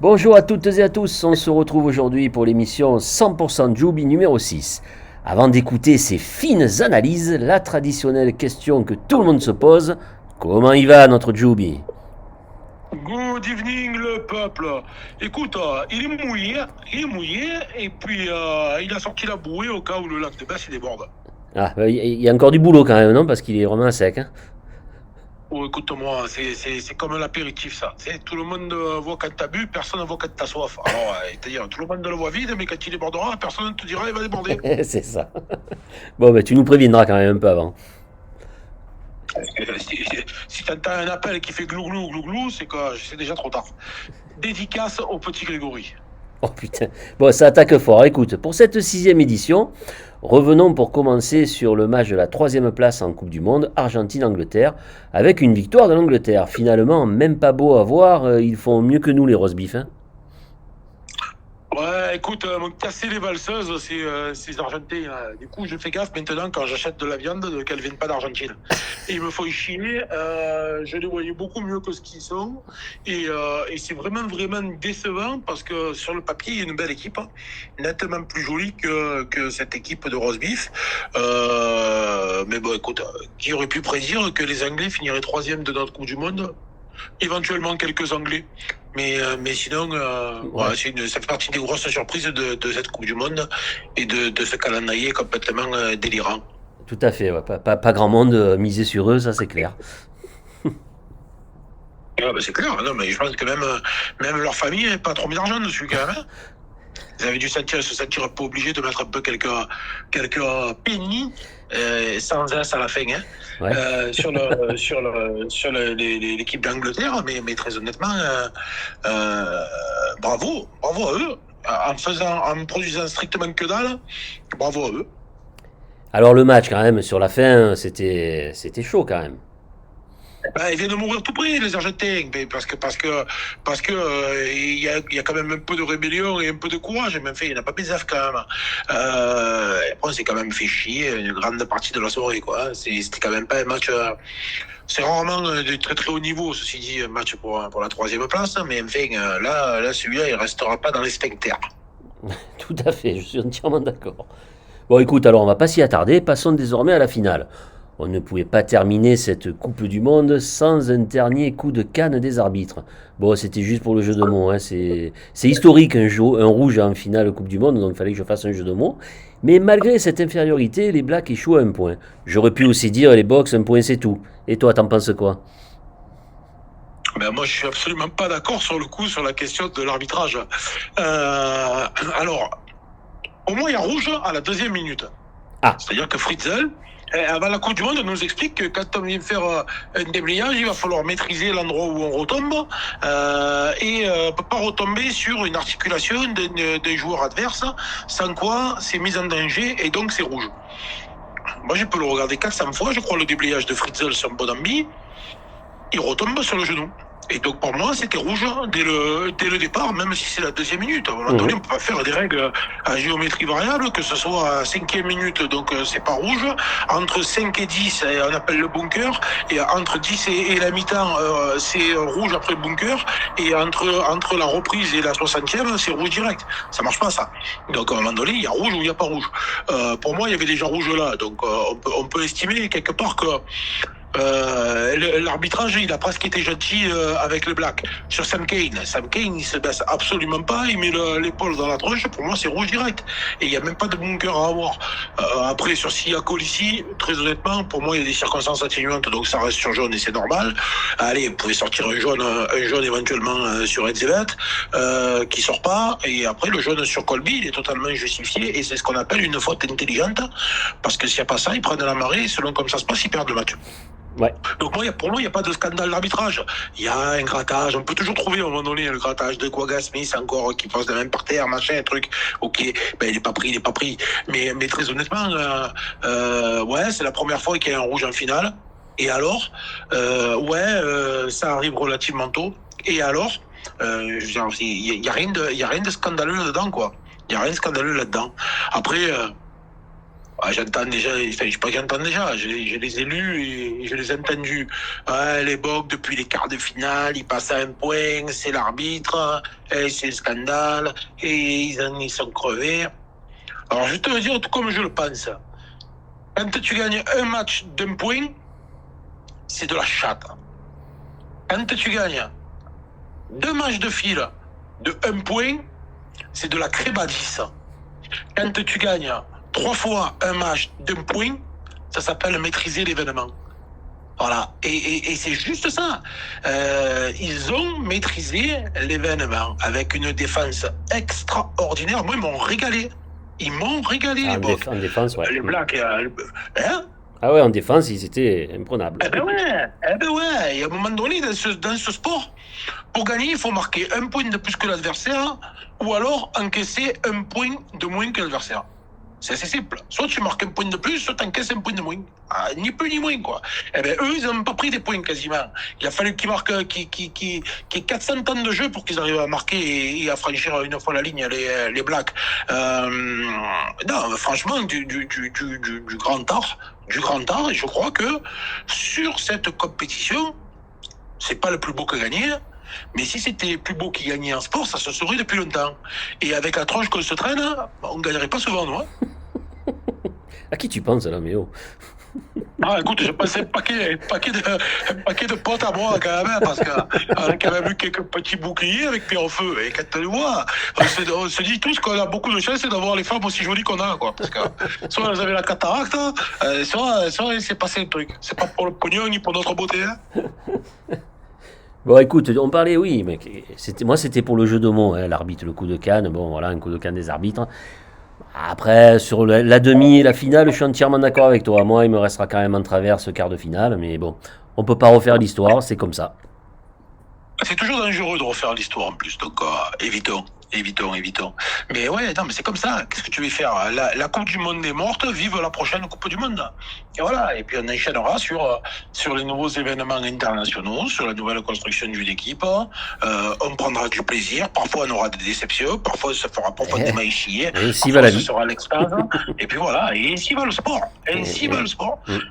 Bonjour à toutes et à tous, on se retrouve aujourd'hui pour l'émission 100% Jubi numéro 6. Avant d'écouter ces fines analyses, la traditionnelle question que tout le monde se pose, comment il va notre Jubi? Good evening le peuple. Écoute, il est mouillé et puis il a sorti la bouée au cas où le lac de Besse il déborde. Ah, il y a encore du boulot quand même, non? Parce qu'il est vraiment sec. Hein. Oh, écoute-moi, c'est comme l'apéritif ça. Tout le monde voit quand t'as bu, personne ne voit quand t'as soif. Alors, c'est-à-dire, tout le monde le voit vide, mais quand il débordera, personne ne te dira il va déborder. C'est ça. Bon, ben tu nous préviendras quand même un peu avant. Si t'entends un appel qui fait glouglou, glouglou, c'est que c'est déjà trop tard. Dédicace au petit Grégory. Oh putain. Bon, ça attaque fort. Écoute, pour cette sixième édition, revenons pour commencer sur le match de la troisième place en Coupe du Monde, Argentine-Angleterre, avec une victoire de l'Angleterre. Finalement, même pas beau à voir, ils font mieux que nous les roast-beef. Hein. Ouais, écoute, m'ont cassé les valseuses, ces Argentins. Là. Du coup, je fais gaffe maintenant quand j'achète de la viande qu'elle ne vienne pas d'Argentine. Et ils me font chier. Je les voyais beaucoup mieux que ce qu'ils sont. Et c'est vraiment, vraiment décevant parce que sur le papier, il y a une belle équipe, hein, nettement plus jolie que cette équipe de roast beef. Mais bon, écoute, qui aurait pu prédire que les Anglais finiraient troisième de notre Coupe du Monde? Éventuellement quelques Anglais. Mais sinon, Ouais, ouais, ça fait partie des grosses surprises de cette Coupe du Monde et de ce calendrier complètement délirant. tout à fait. Ouais. Pas grand monde misé sur eux, ça c'est clair. Ah, ben c'est clair, non, mais je pense que même leur famille n'a pas trop mis d'argent dessus quand même. Hein. Ils avaient dû se sentir un peu obligés de mettre un peu quelques pennies sans as à la fin hein, Ouais. l'équipe d'Angleterre, mais très honnêtement, bravo à eux. En produisant strictement que dalle, bravo à eux. Alors le match quand même sur la fin, c'était chaud quand même. Ben, ils viennent de mourir tout près, les Argentins, mais parce que il y a quand même un peu de rébellion et un peu de courage. Même fait, il n'y en a pas besoin quand même. Après, on s'est quand même fait chier une grande partie de la soirée, quoi. C'était quand même pas un match. C'est rarement de très très haut niveau, ceci dit, un match pour la troisième place. Mais enfin, là, celui-là, il restera pas dans les sphincters. Tout à fait, je suis entièrement d'accord. Bon écoute, alors on va pas s'y attarder, passons désormais à la finale. On ne pouvait pas terminer cette Coupe du Monde sans un dernier coup de canne des arbitres. Bon, c'était juste pour le jeu de mots. Hein. C'est historique un rouge en finale Coupe du Monde, donc il fallait que je fasse un jeu de mots. Mais malgré cette infériorité, les Blacks échouent à un point. J'aurais pu aussi dire les Box, un point c'est tout. Et toi, t'en penses quoi? Ben moi, je suis absolument pas d'accord sur le coup sur la question de l'arbitrage. Alors, au moins, il y a rouge à la deuxième minute. Ah, C'est-à-dire que Fritzl, avant la Coupe du Monde, nous explique que quand on vient faire un déblayage, il va falloir maîtriser l'endroit où on retombe et ne peut pas retomber sur une articulation des joueurs adverses, sans quoi c'est mis en danger et donc c'est rouge. Moi, je peux le regarder 400 fois, je crois, le déblayage de Fritzl sur Bonambi, il retombe sur le genou. Et donc pour moi, c'était rouge dès le départ, même si c'est la deuxième minute. À un moment donné, on mhm. peut pas faire des règles à géométrie variable, que ce soit à cinquième minute, donc c'est pas rouge. Entre 5 et 10, on appelle le bunker. Et entre 10 et la mi-temps, c'est rouge après le bunker. Et entre la reprise et la 60e, c'est rouge direct. Ça marche pas ça. Donc à un moment donné, il y a rouge ou il n'y a pas rouge. Pour moi, il y avait déjà rouge là. Donc on peut estimer quelque part que l'arbitrage, il a presque été gentil avec le Black. Sur Sam Kane, il se baisse absolument pas, il met l'épaule dans la tronche, pour moi c'est rouge direct. Et il n'y a même pas de bunker à avoir. Après, sur Sia ici, très honnêtement, pour moi il y a des circonstances atténuantes, donc ça reste sur jaune et c'est normal. Allez, vous pouvez sortir un jaune éventuellement sur Edzevet, qui sort pas, et après le jaune sur Colby, il est totalement justifié, et c'est ce qu'on appelle une faute intelligente, parce que s'il n'y a pas ça, ils prennent la marée, et selon comme ça se passe, ils perdent le match. Ouais. Donc pour moi, il n'y a pas de scandale d'arbitrage. Il y a un grattage. On peut toujours trouver à un moment donné le grattage de Quagga Smith encore qui passe de même par terre, machin, truc. Ok, ben il n'est pas pris, il n'est pas pris. Mais très honnêtement, ouais, c'est la première fois qu'il y a un rouge en finale. Et alors, ça arrive relativement tôt. Et alors, il y a rien de scandaleux là-dedans, quoi. Il y a rien de scandaleux là-dedans. Après. J'entends déjà, enfin, je sais pas que j'entends déjà, je les ai lus et je les ai entendus. Les Bocs, depuis les quarts de finale, ils passent à un point, c'est l'arbitre, et c'est le scandale, et ils sont crevés. Alors, je te le dire tout comme je le pense. Quand tu gagnes un match d'un point, c'est de la chatte. Quand tu gagnes 2 matchs de fil de 1 point, c'est de la crébadisse. Quand tu gagnes 3 fois un match d'un point, ça s'appelle maîtriser l'événement. Voilà. Et c'est juste ça. Ils ont maîtrisé l'événement avec une défense extraordinaire. Moi, ils m'ont régalé. Ils m'ont régalé, les Bocs. En défense, ouais. Les Blacks, hein? Ah ouais, en défense, ils étaient imprenables. Eh ben ouais. Et à un moment donné, dans ce sport, pour gagner, il faut marquer 1 point de plus que l'adversaire ou alors encaisser 1 point de moins que l'adversaire. C'est assez simple. Soit tu marques 1 point de plus, soit tu encaisses 1 point de moins. Ni plus ni moins, quoi. Eh ben, eux, ils n'ont pas pris des points quasiment. Il a fallu qu'ils marquent qu'il y ait 400 temps de jeu pour qu'ils arrivent à marquer et à franchir une fois la ligne, les Blacks. Non, franchement, du grand art. Du grand art. Et je crois que sur cette compétition, c'est pas le plus beau que gagner. Mais si c'était plus beau qui gagnait en sport, ça se saurait depuis longtemps. Et avec la tronche qu'on se traîne, on ne gagnerait pas souvent, non? À qui tu penses, là, Méo? Écoute, je passais un paquet de potes à moi, quand même, parce qu'on a quand même eu quelques petits boucliers avec pied en feu. Et quand tu le vois, on se dit tous qu'on a beaucoup de chance d'avoir les femmes aussi jolies qu'on a, quoi. Parce que soit elles avaient la cataracte, soit il s'est passé un truc. C'est pas pour le pognon ni pour notre beauté, hein. Bon, écoute, on parlait, oui, mais c'était pour le jeu de mots, hein, l'arbitre, le coup de canne. Bon, voilà, un coup de canne des arbitres. Après, sur la demi et la finale, je suis entièrement d'accord avec toi. Moi, il me restera quand même en travers ce quart de finale, mais bon, on peut pas refaire l'histoire, c'est comme ça. C'est toujours dangereux de refaire l'histoire en plus, donc évitons. Mais ouais, non, mais c'est comme ça. Qu'est-ce que tu veux faire? La Coupe du Monde est morte, vive la prochaine Coupe du Monde. Et voilà, et puis on enchaînera sur les nouveaux événements internationaux, sur la nouvelle construction d'une équipe. On prendra du plaisir, parfois on aura des déceptions, parfois ça fera profondément chier, ainsi va la vie. Ce sera l'extase. Et puis voilà, et ainsi va le sport.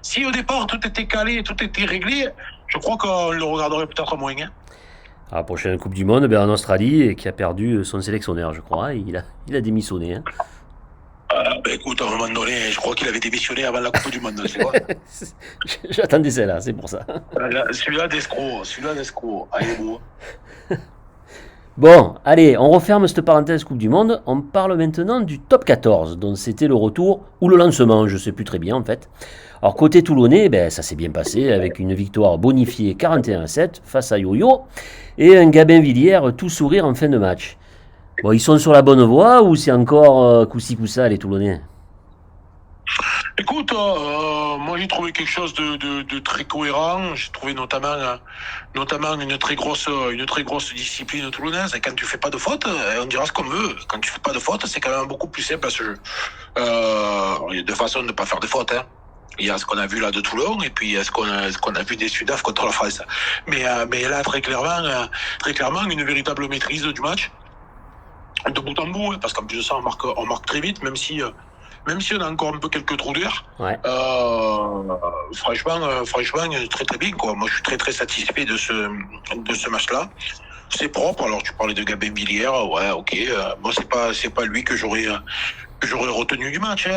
Si au départ tout était calé, tout était réglé, je crois qu'on le regarderait peut-être moins. À la prochaine Coupe du Monde, en Australie, qui a perdu son sélectionneur, je crois. Il a démissionné. Hein. Écoute, à un moment donné, je crois qu'il avait démissionné avant la Coupe du Monde. C'est quoi? J'attendais celle-là, c'est pour ça. Celui-là d'escroc. Allez, beau. Bon, allez, on referme cette parenthèse Coupe du Monde. On parle maintenant du top 14, dont c'était le retour, ou le lancement, je ne sais plus très bien en fait. Alors côté toulonnais, ça s'est bien passé avec une victoire bonifiée 41-7 face à Yo-Yo et un Gabin Villiers tout sourire en fin de match. Bon, ils sont sur la bonne voie ou c'est encore coup-ci coup-ça les Toulonnais? Écoute, moi j'ai trouvé quelque chose de très cohérent. J'ai trouvé notamment une très grosse discipline toulonnaise. Et quand tu fais pas de faute, on dira ce qu'on veut. Quand tu fais pas de faute, c'est quand même beaucoup plus simple à ce jeu. Il y a deux façons de ne pas faire de faute. Hein. Il y a ce qu'on a vu là de Toulon et puis il y a ce qu'on a vu des Sudaf contre la France. Mais là très clairement une véritable maîtrise du match de bout en bout, hein, parce qu'en plus de ça on marque très vite, même si on a encore un peu quelques trous d'air. Ouais. Franchement très très bien quoi. Moi je suis très très satisfait de ce match là. C'est propre. Alors tu parlais de Gabin Villiers, ouais, ok. Moi c'est pas lui que j'aurais retenu du match.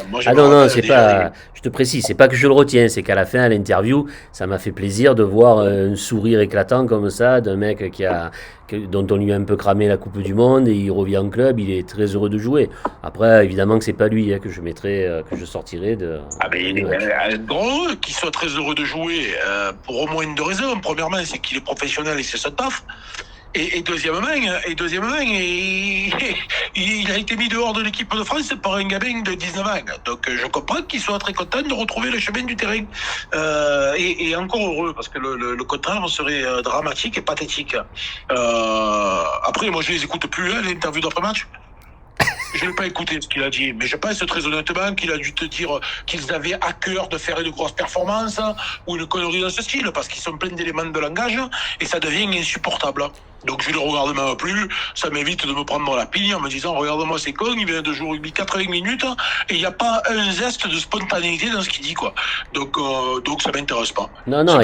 Moi, non, c'est pas. Je te précise, c'est pas que je le retiens, c'est qu'à la fin, à l'interview, ça m'a fait plaisir de voir un sourire éclatant comme ça d'un mec dont on lui a un peu cramé la Coupe du Monde et il revient en club, il est très heureux de jouer. Après, évidemment que c'est pas lui que je sortirais de. Drôle qu'il soit très heureux de jouer pour au moins deux raisons. Premièrement, c'est qu'il est professionnel et c'est son taf. Et deuxièmement, il a été mis dehors de l'équipe de France par un gamin de 19 ans. Donc je comprends qu'il soit très content de retrouver le chemin du terrain. Et encore heureux, parce que le contraire serait dramatique et pathétique. Après, moi je les écoute plus, les interviews d'après-match. Je n'ai pas écouté ce qu'il a dit, mais je pense très honnêtement qu'il a dû te dire qu'ils avaient à cœur de faire une grosse performance ou une connerie dans ce style, parce qu'ils sont pleins d'éléments de langage et ça devient insupportable. Donc je ne le regarde même plus, ça m'évite de me prendre la pigne en me disant regarde-moi c'est con, il vient de jouer rugby 80 minutes et il n'y a pas un zeste de spontanéité dans ce qu'il dit quoi. Donc ça m'intéresse pas. Non, non,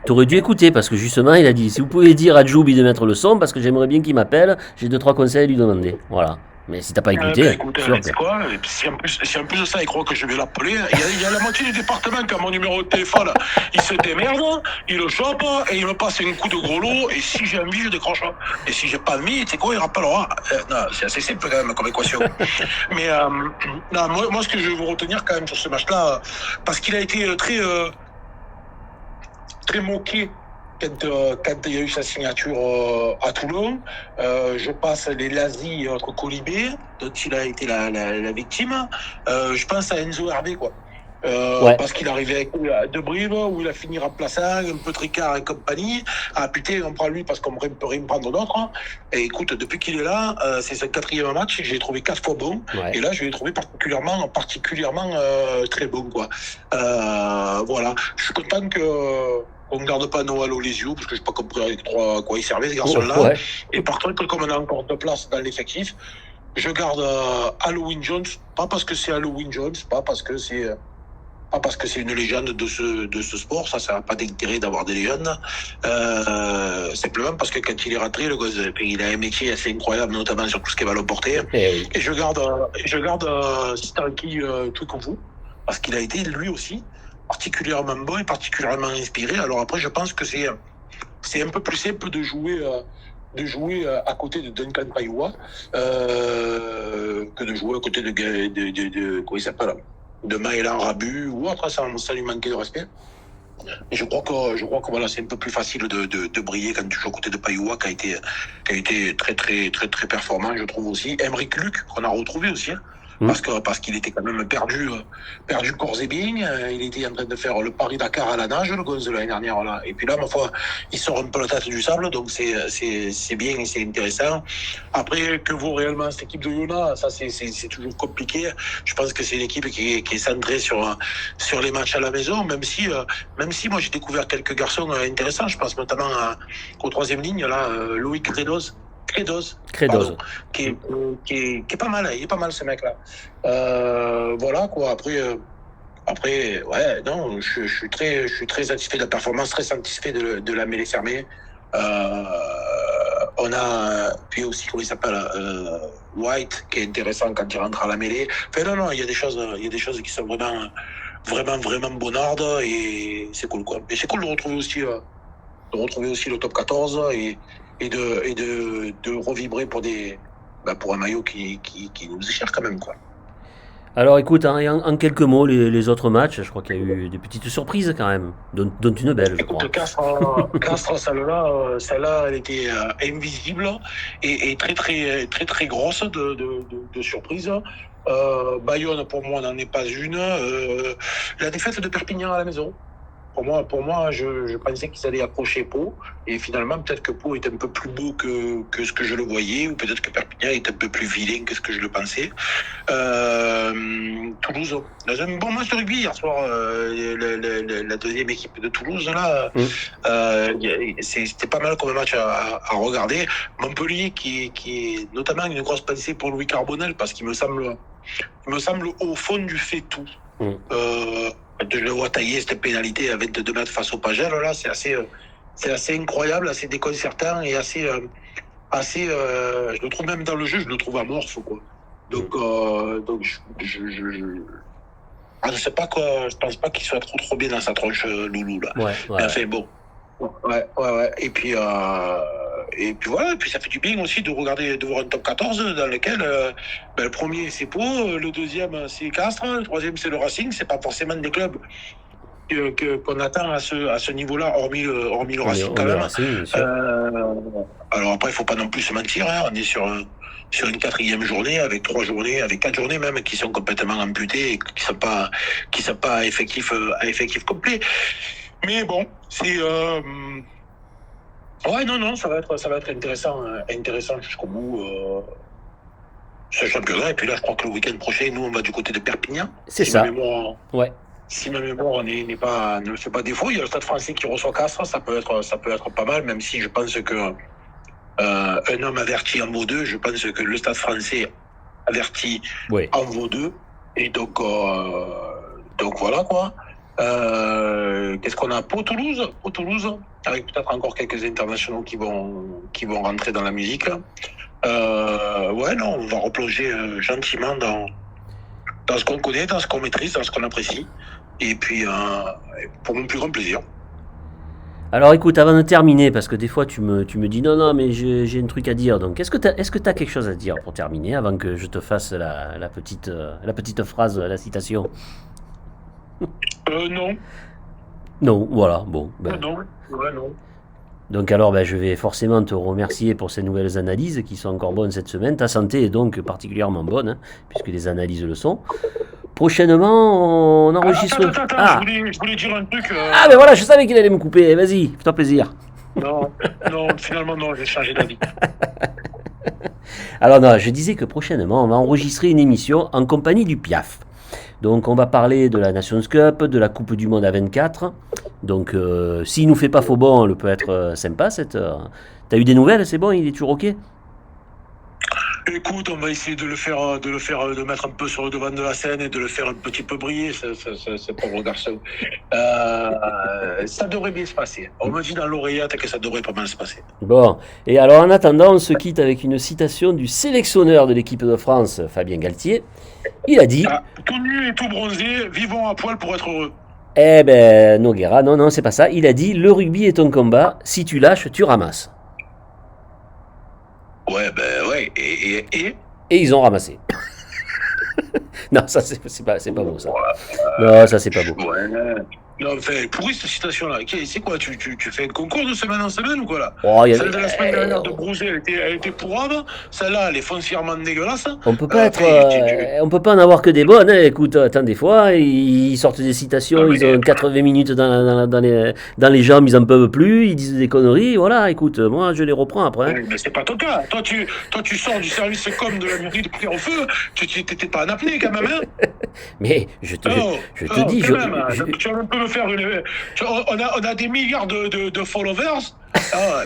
t'aurais dû écouter parce que justement, il a dit si vous pouvez dire à Joubi de mettre le son parce que j'aimerais bien qu'il m'appelle, j'ai 2-3 conseils à lui demander. Voilà. Mais si t'as pas écouté, écoute, c'est quoi si en plus de ça, il croit que je vais l'appeler, il y a la moitié du département qui a mon numéro de téléphone. Il se démerde, il le chope et il me passe un coup de gros lot. Et si j'ai envie, je décroche. Et si j'ai pas envie, tu sais quoi, il rappellera. Non, c'est assez simple quand même comme équation. Mais non, moi, ce que je veux vous retenir quand même sur ce match-là, parce qu'il a été très moqué. Quand il y a eu sa signature à Toulon, je passe les Lazis entre Colibé, dont il a été la victime. Je pense à Enzo Hervé, quoi. Parce qu'il arrivait avec De Brive, où il a fini remplaçant, un peu Tricard et compagnie. Ah putain, on prend lui parce qu'on peut rien prendre d'autre. Et écoute, depuis qu'il est là, c'est son 4e match, j'ai trouvé 4 fois bon. Ouais. Et là, je l'ai trouvé particulièrement très bon, quoi. Voilà. Je suis content qu'on ne garde pas Noah Lolesio, parce que je n'ai pas compris avec à quoi il servait, ces garçons-là. Ouais. Et par contre, comme on a encore de place dans l'effectif, je garde Halloween Jones, pas parce que c'est Halloween Jones, pas parce que c'est une légende de ce sport, ça n'a pas d'intérêt d'avoir des légendes. Simplement parce que quand il est rentré, le gosse, il a un métier assez incroyable, notamment sur tout ce qui est ballon porté. Et je garde Stanky Twikovu, parce qu'il a été, lui aussi, particulièrement bon et particulièrement inspiré. Alors après, je pense que c'est un peu plus simple de jouer à côté de Duncan Paiua que de jouer à côté de comment il s'appelle, de Maëlan Rabu ou autre. Ça lui manquait de respect. Et je crois que voilà, c'est un peu plus facile de briller quand tu joues à côté de Paiua, qui a été très très très très performant, je trouve aussi. Emeric Luc, qu'on a retrouvé aussi. Parce qu'il était quand même perdu corps et bien. Il était en train de faire le Paris-Dakar à la nage, le gosse de l'année dernière, là. Et puis là, ma foi, il sort un peu la tête du sable, donc c'est bien et c'est intéressant. Après, que vaut réellement cette équipe de Yona, ça c'est toujours compliqué. Je pense que c'est une équipe qui est centrée sur les matchs à la maison, même si moi j'ai découvert quelques garçons intéressants. Je pense notamment au 3e ligne, là, Loïc Credos, qui est pas mal, il est pas mal ce mec-là. Voilà quoi. Après, ouais, non, je suis très satisfait de la performance, très satisfait de la mêlée fermée. On a puis aussi comment il s'appelle, White, qui est intéressant quand il rentre à la mêlée. Enfin non, il y a des choses qui sont vraiment bonardes et c'est cool quoi. Et c'est cool de retrouver aussi le top 14 et de revibrer pour un maillot qui nous est cher quand même quoi. Alors écoute, hein, en quelques mots, les autres matchs, je crois qu'il y a eu des petites surprises quand même, dont une belle, je crois. Castres, celle-là, elle était invisible et très grosse de surprise. Bayonne, pour moi, n'en est pas une. La défaite de Perpignan à la maison. Pour moi, je pensais qu'ils allaient approcher Pau, et finalement, peut-être que Pau est un peu plus beau que ce que je le voyais, ou peut-être que Perpignan est un peu plus vilain que ce que je le pensais. Toulouse, dans un bon match de rugby hier soir, la 2e équipe de Toulouse, là, c'était pas mal comme match à regarder. Montpellier, qui est notamment une grosse pensée pour Louis Carbonel, parce qu'il me semble au fond du fait tout. Je le vois tailler cette pénalité à 22 mètres face au Pagel, là, c'est assez incroyable, assez déconcertant et assez je le trouve même dans le jeu, je le trouve amorphe, quoi. Donc je sais pas quoi, je pense pas qu'il soit trop bien dans sa tronche, Loulou, là. Ouais. Enfin bon. Ouais. Et puis voilà, et puis ça fait du bien aussi de voir un top 14 dans lequel le premier c'est Pau, le 2e c'est Castres, le 3e c'est le Racing. C'est pas forcément des clubs qu'on attend à ce niveau-là, hormis le Racing quand même. Alors après, il faut pas non plus se mentir, hein, on est sur une 4e journée avec 4 journées même qui sont complètement amputées et qui sont pas à effectif complet. Mais bon, c'est ouais, non, ça va être intéressant jusqu'au bout. ce championnat. Et puis là, je crois que le week-end prochain, nous, on va du côté de Perpignan. C'est Si ça. ma mémoire, Ouais. si ma mémoire ne me fait pas défaut, il y a le Stade Français qui reçoit Castres. Ça peut être pas mal, même si je pense que un homme averti en vaut deux. Je pense que le Stade Français averti Ouais. en vaut deux. Et donc voilà quoi. Qu'est-ce qu'on a? Pau Toulouse, avec peut-être encore quelques internationaux qui vont rentrer dans la musique. Ouais, non, on va replonger gentiment dans ce qu'on connaît, dans ce qu'on maîtrise, dans ce qu'on apprécie. Et puis, pour mon plus grand plaisir. Alors écoute, avant de terminer, parce que des fois tu me dis non, mais j'ai un truc à dire. Donc est-ce que tu as quelque chose à dire pour terminer, avant que je te fasse la petite phrase, la citation? Non. Non, voilà, bon. Ben, Non. Ouais, non. donc alors, ben, je vais forcément te remercier pour ces nouvelles analyses qui sont encore bonnes cette semaine. Ta santé est donc particulièrement bonne, hein, puisque les analyses le sont. Prochainement, on enregistre... Attends, Ah, je voulais dire un truc. ah, ben voilà, je savais qu'il allait me couper. Vas-y, fais-toi plaisir. Non, finalement, non, j'ai changé d'avis. Alors non, je disais que prochainement, on va enregistrer une émission en compagnie du Piaf. Donc on va parler de la Nations Cup, de la Coupe du Monde à 24. Donc s'il nous fait pas faux bon, elle peut être sympa cette... T'as eu des nouvelles, c'est bon, il est toujours ok? Écoute, on va essayer de mettre un peu sur le devant de la scène et de le faire un petit peu briller, ce pauvre garçon. Ça devrait bien se passer. On me dit dans l'oreillette que ça devrait pas mal se passer. Bon, et alors en attendant, on se quitte avec une citation du sélectionneur de l'équipe de France, Fabien Galtier. Il a dit... Tout nu et tout bronzé, vivons à poil pour être heureux. Eh ben, Noguera, non, c'est pas ça. Il a dit, le rugby est un combat, si tu lâches, tu ramasses. Ouais, et Et ils ont ramassé. Non, ça c'est pas beau ça. Non, ça c'est pas beau. Ouais. Non, enfin, pourri cette citation-là. C'est quoi, tu fais un concours de semaine en semaine ou quoi là? Oh, Celle de la semaine dernière de Brouget, elle était pourrave. Celle-là, elle est foncièrement dégueulasse. On peut pas on peut pas en avoir que des bonnes. Hein. Écoute, attends, des fois, ils sortent des citations, ils ont 80 minutes dans les jambes, ils en peuvent plus, ils disent des conneries. Voilà, écoute, moi je les reprends après. Hein. Mais c'est pas ton cas. Toi, tu sors du service com de la mairie de Pierre au Feu. Tu t'étais pas en apnée quand même, hein? Mais je te dis, tu vas un peu me faire une. On a des milliards de followers.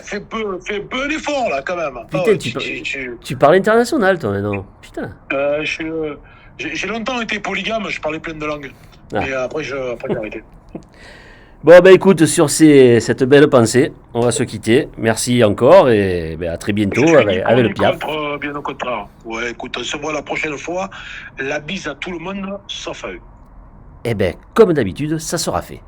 Fais un peu un effort là quand même. Putain, tu parles international toi maintenant. Putain. J'ai longtemps été polygame, je parlais plein de langues. Ah. Et après j'ai arrêté. Bon, ben écoute, sur cette belle pensée, on va se quitter. Merci encore et à très bientôt avec le Piaf. Bien au contraire. Ouais, écoute, on se voit la prochaine fois. La bise à tout le monde, sauf à eux. Eh ben, comme d'habitude, ça sera fait.